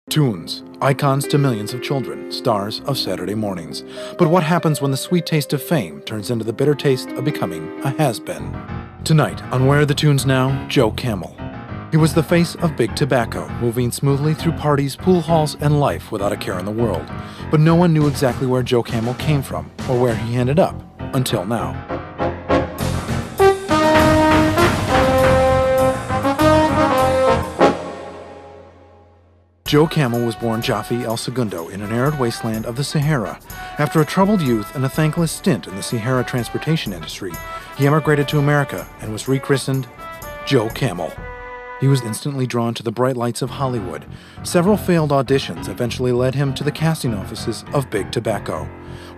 Toons, icons to millions of children, stars of Saturday mornings. But what happens when the sweet taste of fame turns into the bitter taste of becoming a has-been? Tonight, on Where Are the Toons Now, Joe Camel. He was the face of Big Tobacco, moving smoothly through parties, pool halls, and life without a care in the world. But no one knew exactly where Joe Camel came from or where he ended up, until now. Joe Camel was born Jaffe El Segundo in an arid wasteland of the Sahara. After a troubled youth and a thankless stint in the Sahara transportation industry, he emigrated to America and was rechristened Joe Camel. He was instantly drawn to the bright lights of Hollywood. Several failed auditions eventually led him to the casting offices of Big Tobacco,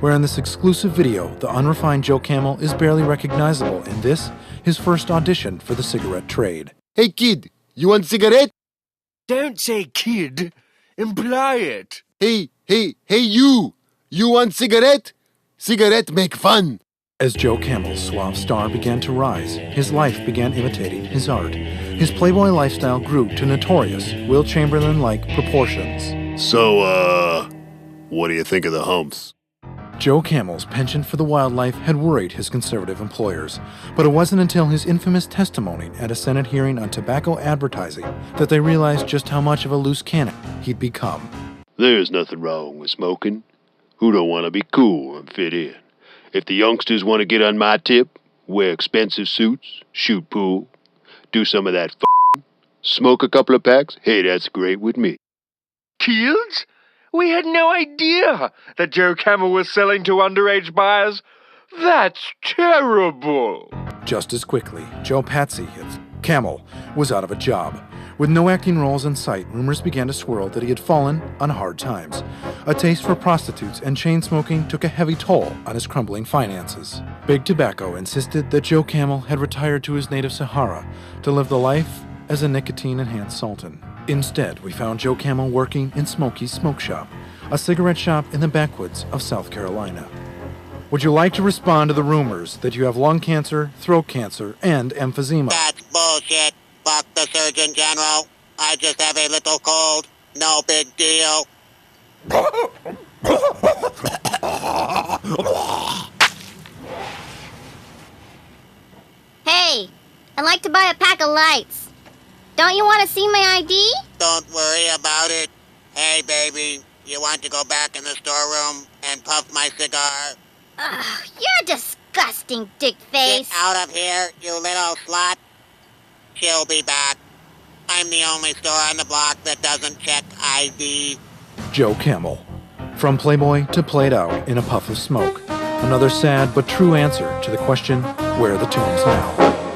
where in this exclusive video, the unrefined Joe Camel is barely recognizable in this, his first audition for the cigarette trade. Hey kid, you want cigarette? Don't say kid. Imply it. Hey you! You want cigarette? Cigarette make fun. As Joe Camel's suave star began to rise, his life began imitating his art. His playboy lifestyle grew to notorious, Will Chamberlain-like proportions. So, what do you think of the humps? Joe Camel's penchant for the wildlife had worried his conservative employers, but it wasn't until his infamous testimony at a Senate hearing on tobacco advertising that they realized just how much of a loose cannon he'd become. There's nothing wrong with smoking. Who don't want to be cool and fit in? If the youngsters want to get on my tip, wear expensive suits, shoot pool, do some of that smoke a couple of packs, hey, that's great with me. Kids? We had no idea that Joe Camel was selling to underage buyers. That's terrible. Just as quickly, Joe Patsy, his Camel, was out of a job. With no acting roles in sight, rumors began to swirl that he had fallen on hard times. A taste for prostitutes and chain smoking took a heavy toll on his crumbling finances. Big Tobacco insisted that Joe Camel had retired to his native Sahara to live the life as a nicotine-enhanced sultan. Instead, we found Joe Camel working in Smokey's Smoke Shop, a cigarette shop in the backwoods of South Carolina. Would you like to respond to the rumors that you have lung cancer, throat cancer, and emphysema? That's bullshit. Fuck the Surgeon General. I just have a little cold. No big deal. Hey, I'd like to buy a pack of lights. Don't you want to see my ID? Don't worry about it. Hey, baby, you want to go back in the storeroom and puff my cigar? Ugh, you're disgusting, dick face. Get out of here, you little slut. She'll be back. I'm the only store on the block that doesn't check ID. Joe Camel. From Playboy to played out in a puff of smoke. Another sad but true answer to the question, where are the Toons now?